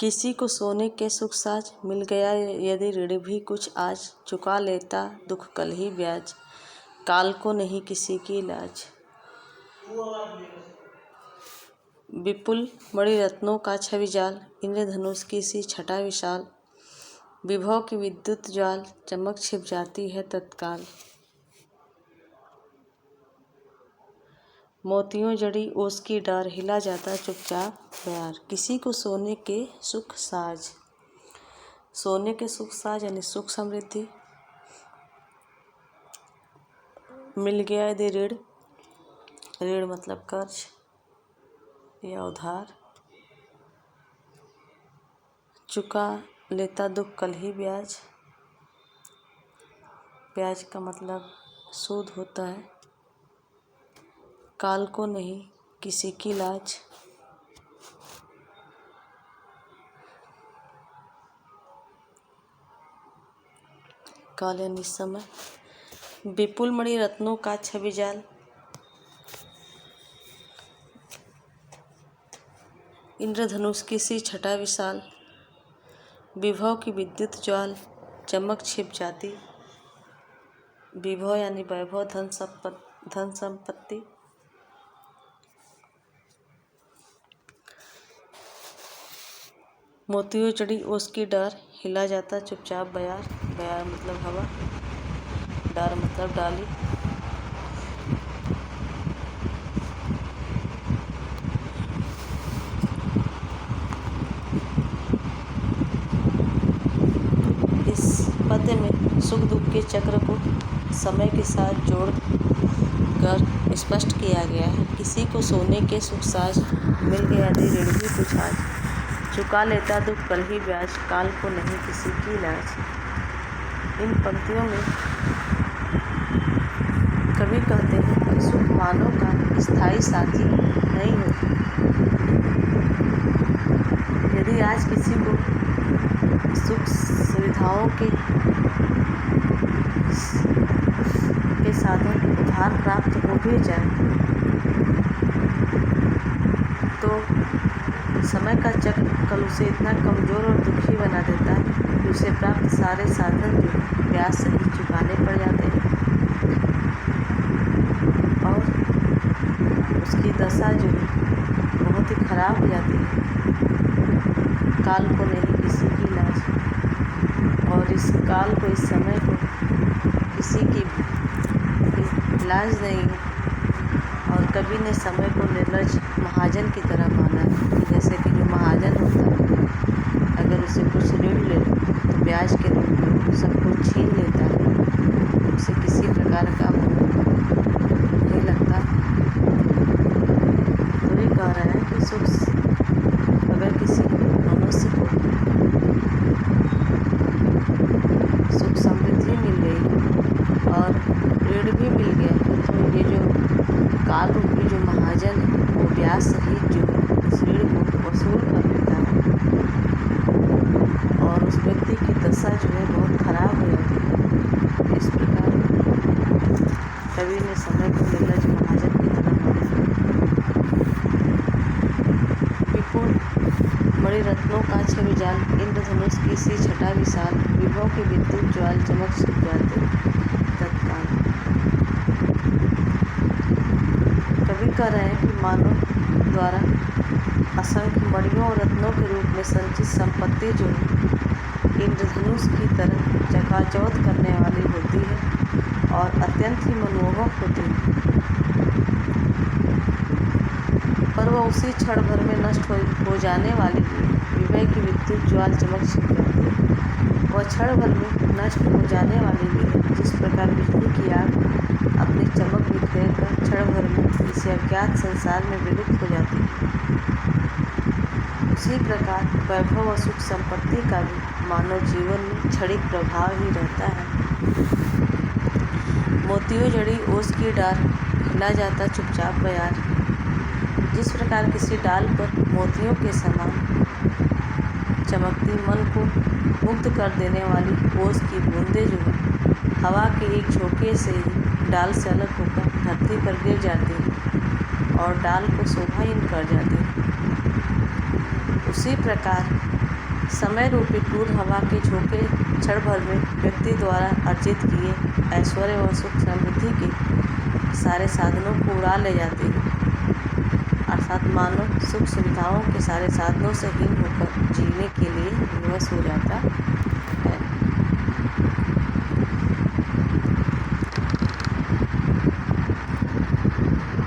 किसी को सोने के सुख साज मिल गया यदि ऋण भी कुछ आज, चुका लेता दुख कल ही ब्याज, काल को नहीं किसी की लाज। विपुल मणि रत्नों का छवि जाल, इंद्रधनुष की सी छटा विशाल, विभव की विद्युत ज्वाल, चमक छिप जाती है तत्काल। मोतियों जड़ी ओस की डार, हिला जाता चुपचाप प्यार, किसी को सोने के सुख साज। सोने के सुख साज यानी सुख समृद्धि। मिल गया यदि ऋण, ऋण मतलब कर्ज या उधार। चुका लेता दुख कल ही ब्याज, ब्याज का मतलब सूद होता है। काल को नहीं किसी की लाज। काल यानी समय। विपुल मणि रत्नों का छवि जाल, इंद्रधनुष की सी छटा विशाल, विभव की विद्युत ज्वाल, चमक छिप जाती। विभव यानी वैभव, धन संपत्ति। मोतियों चढ़ी ओस की डार, हिला जाता चुपचाप बयार, बयार मतलब हवा, डार मतलब डाली। इस पद्य में सुख दुख के चक्र को समय के साथ जोड़कर स्पष्ट किया गया है। किसी को सोने के सुख साज मिल गया यदि ऋण भी कुछ आज, चुका लेता दुख कल ही ब्याज, काल को नहीं किसी की लाज। इन पंक्तियों में कवि कहते हैं कि सुख मानव का स्थायी साथी नहीं होता। यदि आज किसी को सुख सुविधाओं के साधन उधार प्राप्त हो भी जाए तो समय का चक्र कल उसे इतना कमज़ोर और दुखी बना देता है कि उसे प्राप्त सारे साधन जो ब्याज सहित चुकाने पड़ जाते हैं और उसकी दशा जो है बहुत ही खराब हो जाती है। काल को नहीं किसी की लाज, और इस काल को, इस समय को किसी की लाज नहीं है। और कवि ने समय को निर्लज महाजन की तरह माना है। जैसे कि जो महाजन होता है अगर उसे कुछ ऋण ले तो ब्याज के रूप में सब कुछ छीन लेता है, उसे किसी प्रकार का नहीं लगता। तो ये कह रहा है कि सुख अगर किसी मनुष्य को सुख समृद्धि मिल गई और ऋण भी मिल गया तो ये जो काल रूपी जो महाजन है वो ब्याज सहित जो उस ऋण को वसूल कर लेता है और उस व्यक्ति की दशा जो है बहुत खराब हो जाती है। इस प्रकार कवि ने समय को निर्लज महाजन की तरह माना। विपुल मणि रत्नों का छवि जाल, इंद्रधनुष की सी छटा विशाल, विभव की विद्युत ज्वाल, चमक छिप जाते तत्काल। कवि कह रहे हैं कि मानव द्वारा असंख्य मणियों और रत्नों के रूप में संचित संपत्ति जो है इंद्रधनुष की तरह चकाचौंध करने वाली होती है और अत्यंत ही मनमोहक होती है, पर वह उसी क्षण भर में नष्ट हो जाने वाली है। विभव की विद्युत ज्वाल, चमक छिप जाती है, वह क्षण भर में नष्ट हो जाने वाली भी है। जिस प्रकार बिजली की आग अपनी चमक बिखेर कर क्षण भर में किसी अज्ञात संसार में विलुप्त हो जाती है, उसी प्रकार वैभव और सुख संपत्ति का भी मानव जीवन में क्षणिक प्रभाव ही रहता है। मोतियों जड़ी ओस की डार, हिला जाता चुपचाप बयार। जिस प्रकार किसी डाल पर मोतियों के समान चमकती, मन को मुग्ध कर देने वाली ओस की बूंदें जो है हवा के एक झोंके से ही डाल से अलग होकर धरती पर गिर जाती है और डाल को शोभाहीन कर जाती है, उसी प्रकार समय रूपी क्रूर हवा के झोंके क्षण भर में व्यक्ति द्वारा अर्जित किए ऐश्वर्य व सुख समृद्धि के सारे साधनों को उड़ा ले जाती है, अर्थात मानव सुख सुविधाओं के सारे साधनों से हीन होकर जीने के लिए विवश हो जाता है।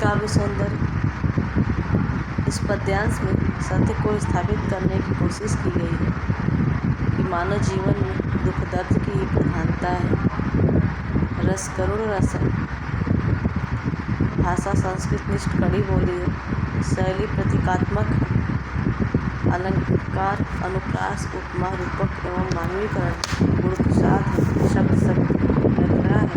काव्य सौंदर्य। इस पद्यांश में सत्य को स्थापित करने की कोशिश की गई है कि मानव जीवन में दुख दर्द की ही प्रधानता है। रस करुण रस है। भाषा संस्कृत निष्ठ कड़ी बोली है। शैली प्रतीकात्मक है। अलंकार अनुप्रास उपमा रूपक एवं मानवीकरण गुण प्रसाद है। शब्द शब्द लहरा है।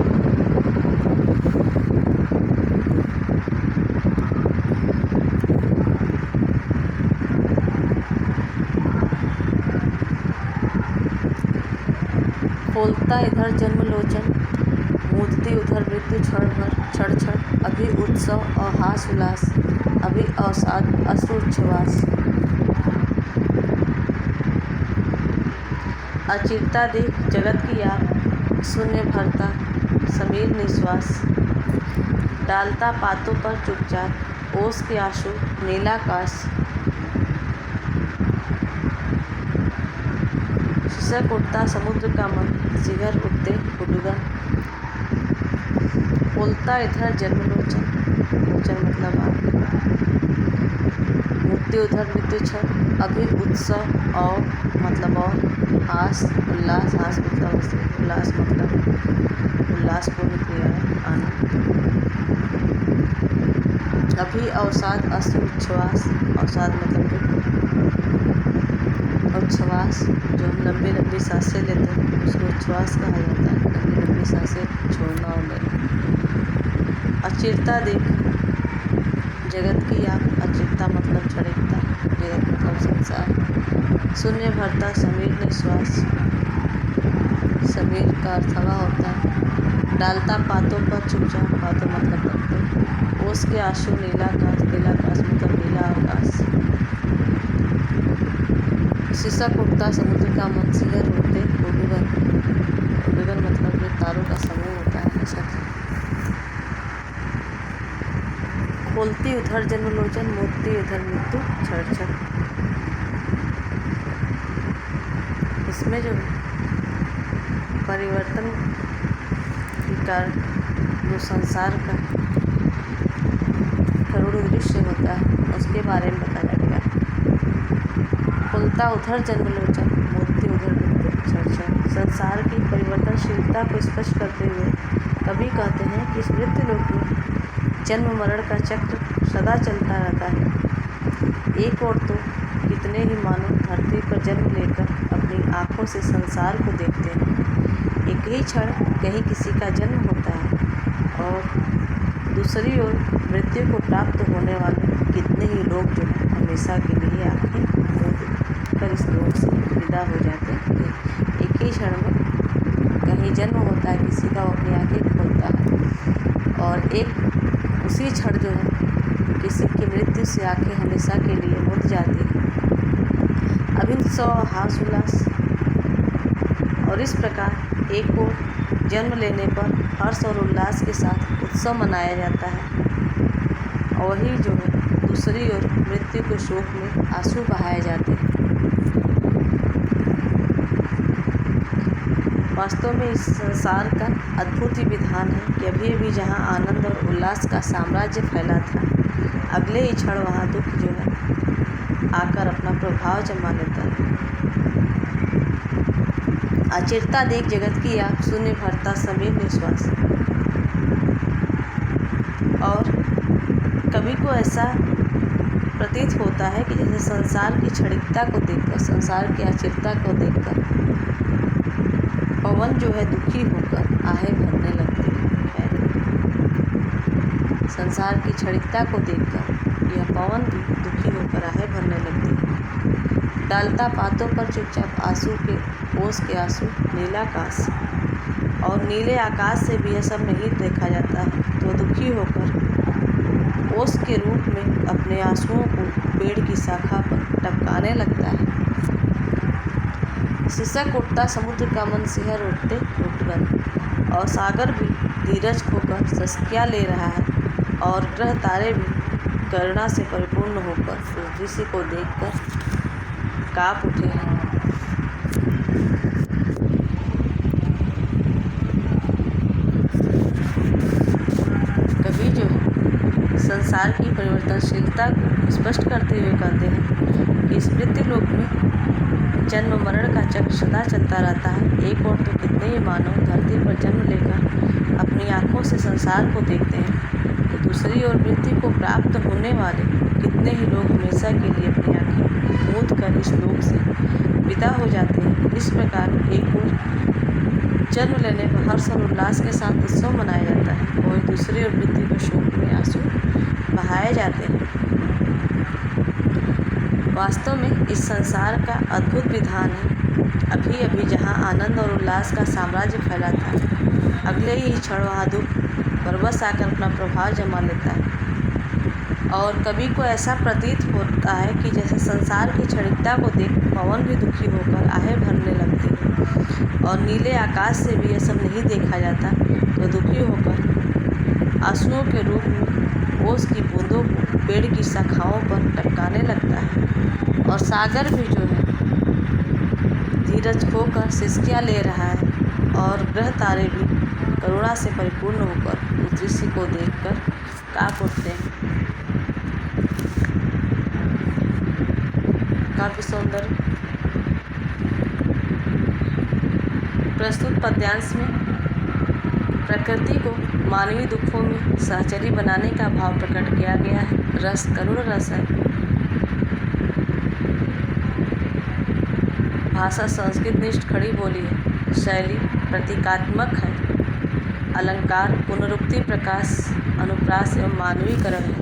खोलता इधर जन्मलोचन, मूर्ति उधर मृत्यु क्षण भर क्षण क्षण, अभी उत्सव और हास उल्लास, अभी अवसाद अश्रुच्छ्वास। अचिरता देख जगत की आग, शून्य भरता समीर निश्वास, डालता पातों पर चुपचाप ओस के आंसू नीलाकाश। सिसक उठता समुद्र का मन, शिखर उठते उद्गम। खोलता इधर जन्मलोचन, लोचन मतलब आँख, मुक्ति उधर मृत्यु क्षण, अभी उत्सव और मतलब और, हास उल्लास, हास मतलब उल्लास मतलब उल्लासपूर्ण क्रिया है, आनंद। अभी अवसाद अश्रुच्छ्वास, अवसाद मतलब उच्छ्वास, जो हम लंबी लंबी सांसें लेते हैं उसको उच्छ्वास कहा जाता है। लंबी लंबी सांसें छोड़ना और लेना। अचिरता देख जगत की आग, अचिरता मतलब क्षणिकता, जगत मतलब संसार। शून्य भरता समीर निश्वास, समीर का अर्थ हवा होता है। डालता पातों पर चुपचाप, पातों मतलब पत्ते। ओस के आंसू नीलाकाश, नीलाकाश मतलब नीला आकाश। सिसक उठता समुद्र का मन, शिखर उठते उद्गम, उद्गम मतलब जो तारों का समूह होता है ऐसा। खोलती उधर जन्मलोचन, मूर्ति इधर मृत्यु क्षण क्षण। इसमें जो परिवर्तन के कारण जो संसार का करुण दृश्य होता है उसके बारे में बताया गया। खुलता उधर जन्मलोचन, मूर्ति उधर मृत्यु क्षण क्षण। संसार की परिवर्तनशीलता को स्पष्ट करते हुए कवि कहते हैं कि इस मृत्यु लोक में जन्म मरण का चक्र सदा चलता रहता है। एक और तो कितने ही मानव धरती पर जन्म लेकर अपनी आँखों से संसार को देखते हैं। एक ही क्षण कहीं किसी का जन्म होता है और दूसरी ओर मृत्यु को प्राप्त होने वाले कितने ही लोग जो है हमेशा के लिए आँखें मूंद कर इस लोक से विदा हो जाते हैं। एक ही क्षण में कहीं जन्म होता है किसी का, वो अपनी आँखें खोलता है और एक उसी क्षण जो है किसी की मृत्यु से आँखें हमेशा के लिए मुद जाती है। अभिनव हास उल्लास। और इस प्रकार एक और जन्म लेने पर हर्ष और उल्लास के साथ उत्सव मनाया जाता है और वही जो है दूसरी ओर मृत्यु के शोक में आंसू बहाए जाते हैं। वास्तव में इस संसार का अद्भुत ही विधान है कि अभी अभी जहाँ आनंद और उल्लास का साम्राज्य फैला था, अगले ही क्षण वहाँ दुख जो है आकर अपना प्रभाव जमा लेता है। अचिरता देख जगत की आग, शून्य भरता समीर निश्वास। और कवि को ऐसा प्रतीत होता है कि जैसे संसार की क्षणिकता को देखकर, संसार की अचिरता को देखकर पवन जो है दुखी होकर आहें भरने लगती है। संसार की क्षणिकता को देखकर यह पवन भी दुखी होकर आहें भरने लगती है। डालता पातों पर चुपचाप आंसू के ओस के आंसू नीलाकाश। और नीले आकाश से भी यह सब नहीं देखा जाता है तो दुखी होकर ओस के रूप में अपने आंसुओं को पेड़ की शाखा पर टपकाने लगता है। सिसक उठता समुद्र का मन सिहर उठते उठकर, और सागर भी धीरज खोकर सस्किया ले रहा है, और ग्रह तारे भी करुणा से परिपूर्ण होकर उस दृश्य को देखकर काँप उठे हैं। कवि जो है संसार की परिवर्तनशीलता को स्पष्ट करते हुए कहते हैं कि इस मृत्यु लोक में जन्म मरण का चक्र सदा चलता रहता है। एक और तो कितने ही मानव धरती पर जन्म लेकर अपनी आँखों से संसार को देखते हैं, तो दूसरी ओर मृत्यु को प्राप्त होने वाले कितने ही लोग हमेशा के लिए अपनी आँखें मूंद कर इस लोक से विदा हो जाते हैं। इस प्रकार एक ओर जन्म लेने पर हर्ष और उल्लास के साथ उत्सव मनाया जाता है, वहीं दूसरी ओर मृत्यु के शोक में आंसू बहाए जाते हैं। वास्तव में इस संसार का अद्भुत विधान है। अभी अभी जहाँ आनंद और उल्लास का साम्राज्य फैला था, अगले ही क्षण वहाँ दुख बरबस आकर अपना प्रभाव जमा लेता है, और कवि को ऐसा प्रतीत होता है कि जैसे संसार की क्षणिकता को देख पवन भी दुखी होकर आहें भरने लगती है, और नीले आकाश से भी यह सब नहीं देखा जाता तो दुखी होकर आंसुओं के रूप में ओस की बूंदों को पेड़ की शाखाओं पर टपकाने लगता है, और सागर भी जो है धीरज खोकर सिसकियाँ ले रहा है, और ग्रह तारे भी करुणा से परिपूर्ण होकर उस दृश्य को देखकर काँप उठते हैं। काव्य सौंदर्य। प्रस्तुत पद्यांश में प्रकृति को मानवीय दुखों में सहचरी बनाने का भाव प्रकट किया गया है। रस करुण रस है। भाषा संस्कृत निष्ठ खड़ी बोली है। शैली प्रतीकात्मक है। अलंकार पुनरुक्ति प्रकाश अनुप्रास एवं मानवीकरण है।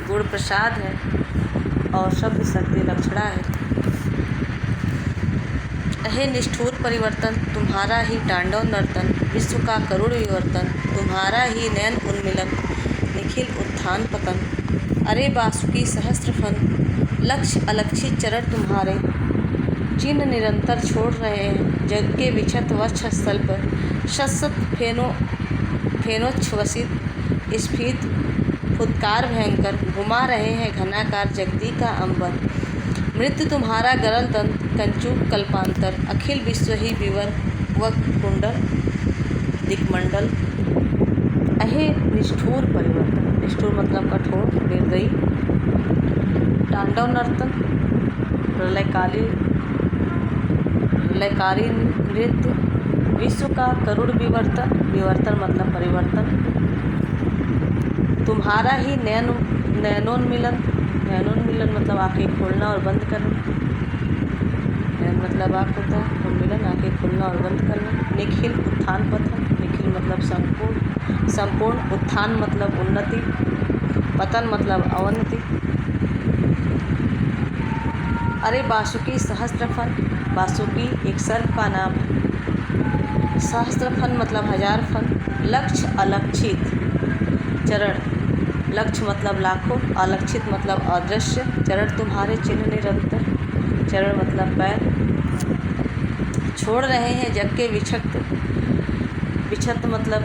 गुण प्रसाद है और शब्द शक्ति लक्षणा है। हे निष्ठुर परिवर्तन, तुम्हारा ही तांडव नर्तन, विश्व का करुण विवर्तन, तुम्हारा ही नयन उन्मिलन, निखिल उत्थान पतन। अरे बासुकी सहस्त्र फन, लक्ष्य अलक्षित चरण तुम्हारे, चिन्ह निरंतर छोड़ रहे हैं जग के विक्षत वक्ष स्थल पर। शत फेनोच्छ्वसित स्फीत फुत्कार भयंकर, घुमा रहे हैं घनाकार जगती का अंबर। मृत्यु तुम्हारा गरल दंत, कंचुक कल्पांतर, अखिल विश्व ही विवर वक्र कुंडल दिक्मंडल। अहे निष्ठुर परिवर्तन, निष्ठुर मतलब कठोर निर्दयी। तांडव नर्तन प्रलयकारी नृत्य। विश्व का करुण विवर्तन, विवर्तन मतलब परिवर्तन। तुम्हारा ही नयनोन्मिलन, नयनोन्मिलन मतलब आँखें खोलना और बंद करना। नयन मतलब आँख होता है, उन्मिलन आँखें खोलना और बंद करना। निखिल उत्थान पतन, निखिल मतलब संपूर्ण, संपूर्ण। उत्थान मतलब उन्नति, पतन मतलब अवनति। अरे बासुकी सहस्त्रफन, बासुकी एक सर्प का नाम है। सहस्त्रफन मतलब हजार फन। लक्ष्य अलक्षित चरण, लक्ष्य मतलब लाखों, अलक्षित मतलब अदृश्य। चरण तुम्हारे चिन्ह निरंतर, चरण मतलब पैर। छोड़ रहे हैं जग के विक्षत मतलब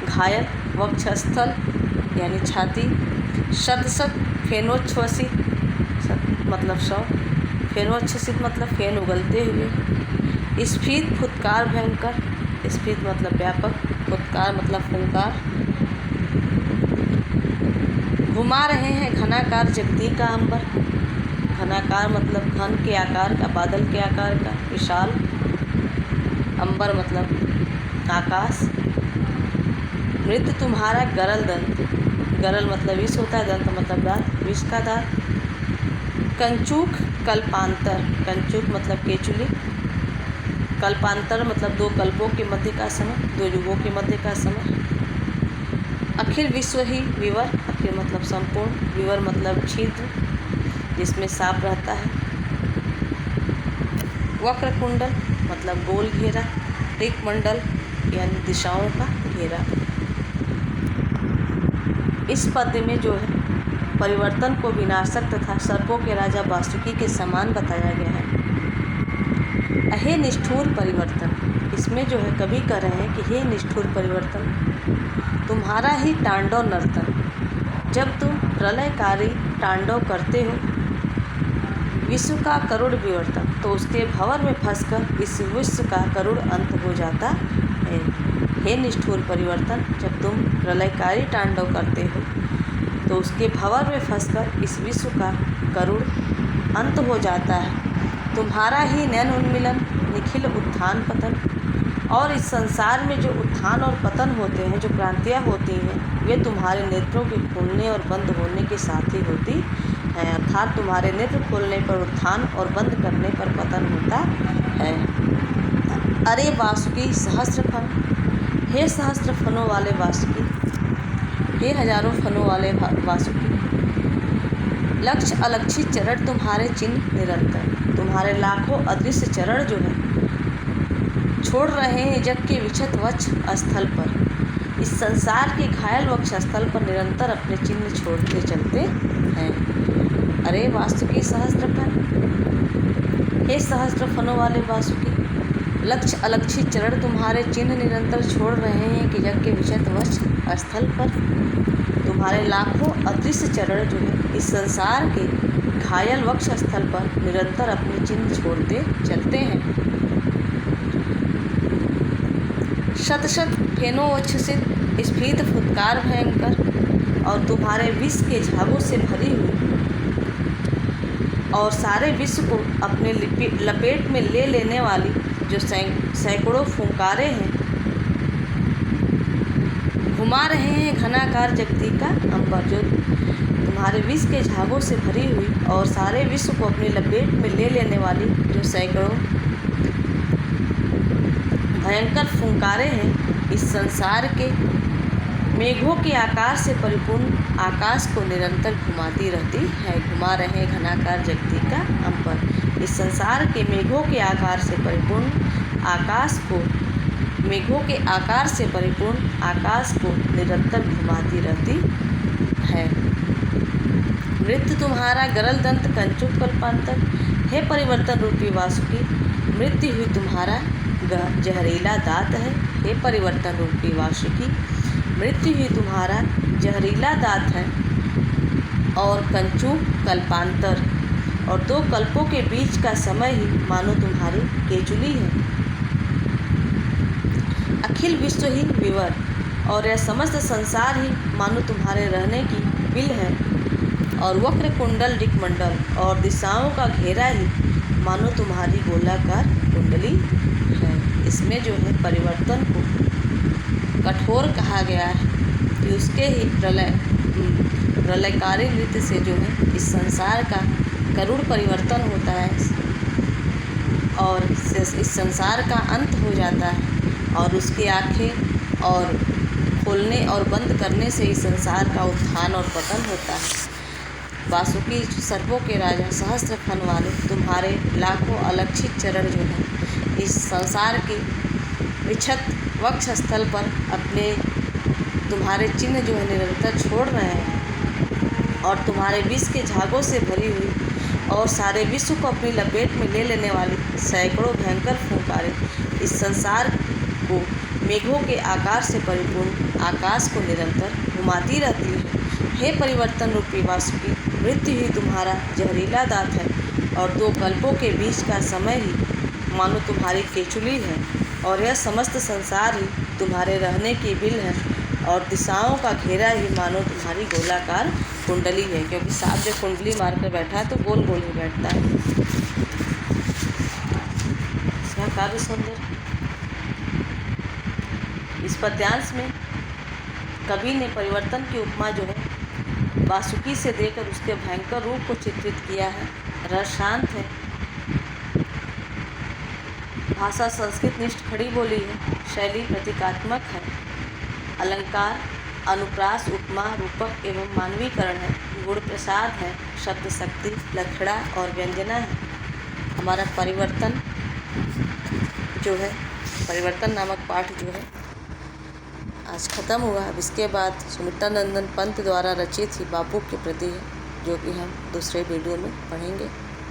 घायल। वक्षस्थल यानी छाती। शत फेनोच्छ्वसित मतलब शव। फेनोच्छ्वसित मतलब फेन उगलते हुए। स्फीत फुत्कार भयंकर, स्फीत मतलब व्यापक, फुत्कार मतलब फुंकार। घुमा रहे हैं घनाकार जगती का अंबर। घनाकार मतलब घन के आकार का, बादल के आकार का, विशाल। अंबर मतलब आकाश। मृत्यु तुम्हारा गरल दंत, गरल मतलब विष होता है, दंत मतलब दांत, विष का दांत। कंचुक कल्पांतर, कंचुक मतलब केचुली। कल्पांतर मतलब दो कल्पों के मध्य का समय, दो युगों के मध्य का समय। अखिल विश्व ही विवर, अखिल मतलब संपूर्ण, विवर मतलब छिद्र जिसमें सांप रहता है। वक्र कुंडल मतलब गोल घेरा। दिक्मंडल यानी दिशाओं का घेरा। इस पद्य में जो है परिवर्तन को विनाशक तथा सर्पों के राजा वासुकी के समान बताया गया है। हे निष्ठुर परिवर्तन, इसमें जो है कवि कह रहे हैं कि हे निष्ठुर परिवर्तन, तुम्हारा ही तांडव नर्तन, जब तुम प्रलयकारी तांडव करते हो विश्व का करुण विवर्तन, तो उसके भंवर में फंसकर इस विश्व का करुण अंत हो जाता है। हे निष्ठुर परिवर्तन, जब तुम प्रलयकारी तांडव करते हो तो उसके भंवर में फंसकर इस विश्व का करुण अंत हो जाता है। तुम्हारा ही नैन उन्मिलन, निखिल उत्थान पतन, और इस संसार में जो उत्थान और पतन होते हैं, जो क्रांतियाँ होती हैं, वे तुम्हारे नेत्रों के खोलने और बंद होने के साथ ही होती हैं। अर्थात तुम्हारे नेत्र खोलने पर उत्थान और बंद करने पर पतन होता है। अरे वासुकी सहस्त्र फन, हे सहस्त्र फनों वाले वासुकी, हे हजारों फनों वाले वासुकी, लक्ष्य अलक्षित चरण तुम्हारे चिन्ह निरंतर, तुम्हारे लाखों अदृश्य चरण जो है छोड़ रहे हैं जग के विक्षत वक्ष स्थल पर, इस संसार के घायल वक्ष स्थल पर निरंतर अपने चिन्ह छोड़ते चलते हैं। अरे वासुकी सहस्त्र फन, हे सहस्त्र फनों वाले वासुकी, लक्ष्य अलक्षित चरण तुम्हारे चिन्ह निरंतर छोड़ रहे हैं कि जग के विक्षत वक्ष स्थल पर, तुम्हारे लाखों अदृश्य चरण जो है इस संसार के घायल वक्ष स्थल पर निरंतर अपने चिन्ह छोड़ते चलते हैं। शत शत फेनोच्छ्वसित स्फीत फुत्कार भयंकर, और तुम्हारे विष के झागों से भरी हुई और सारे विश्व को अपने लपेट में ले लेने वाली जो सैकड़ों फुंकारे हैं, घुमा रहे हैं घनाकार जगती का अंबर, जो तुम्हारे विष के झागों से भरी हुई और सारे विश्व को अपनी लपेट में ले लेने वाली जो सैकड़ों भयंकर फुंकारे हैं, इस संसार के मेघों के आकार से परिपूर्ण आकाश को निरंतर घुमाती रहती है। घुमा रहे घनाकार जगती का अंबर, इस संसार के मेघों के आकार से परिपूर्ण आकाश को, मेघों के आकार से परिपूर्ण आकाश को निरंतर घुमाती रहती है। मृत्यु तुम्हारा गरल दंत कंचुक कल्पांतर, हे परिवर्तन रूपी वासुकी, मृत्यु ही तुम्हारा जहरीला दांत है। हे परिवर्तन रूपी वासुकी, मृत्यु ही तुम्हारा जहरीला दांत है और कंचुक कल्पांतर, और दो कल्पों के बीच का समय ही मानो तुम्हारी केचुली है। अखिल विश्व ही विवर, और यह समस्त संसार ही मानो तुम्हारे रहने की बिल है, और वक्र कुंडल दिक्मंडल और दिशाओं का घेरा ही मानो तुम्हारी गोलाकार कुंडली है। इसमें जो है परिवर्तन को कठोर कहा गया है कि उसके ही प्रलयकारी नृत्य से जो है इस संसार का करुण परिवर्तन होता है और इस संसार का अंत हो जाता है, और उसकी आँखें और खोलने और बंद करने से इस संसार का उत्थान और पतन होता है। वासुकी सर्पों के राजा सहस्त्र फन वाले तुम्हारे लाखों अलक्षित चरण जो हैं इस संसार के विक्षत वक्ष स्थल पर अपने तुम्हारे चिन्ह जो है निरंतर छोड़ रहे हैं, और तुम्हारे विष के झागों से भरी हुई और सारे विश्व को अपनी लपेट में ले लेने वाली सैकड़ों भयंकर फुंकारें इस संसार को मेघों के आकार से परिपूर्ण आकाश को निरंतर घुमाती रहती है। हे परिवर्तन रूपी वासुकी, मृत्यु ही तुम्हारा जहरीला दांत है, और दो कल्पों के बीच का समय ही मानो तुम्हारी केचुली है, और यह समस्त संसार ही तुम्हारे रहने की बिल है, और दिशाओं का घेरा ही मानो तुम्हारी गोलाकार कुंडली है, क्योंकि सांप जब कुंडली मारकर बैठा है तो गोल गोल ही बैठता है। इसका काव्य सौंदर्य। इस पद्यांश में कवि ने परिवर्तन की उपमा जो है वासुकी से देकर उसके भयंकर रूप को चित्रित किया है। रस शांत है, भाषा संस्कृत निष्ठ खड़ी बोली है, शैली प्रतीकात्मक है, अलंकार अनुप्रास उपमा रूपक एवं मानवीकरण है, गुण प्रसाद है, शब्द शक्ति लक्षणा और व्यंजना है। हमारा परिवर्तन जो है, परिवर्तन नामक पाठ जो है आज ख़त्म हुआ। अब इसके बाद सुमित्रा नंदन पंत द्वारा रचित ही बापू के प्रति है। जो कि हम दूसरे वीडियो में पढ़ेंगे।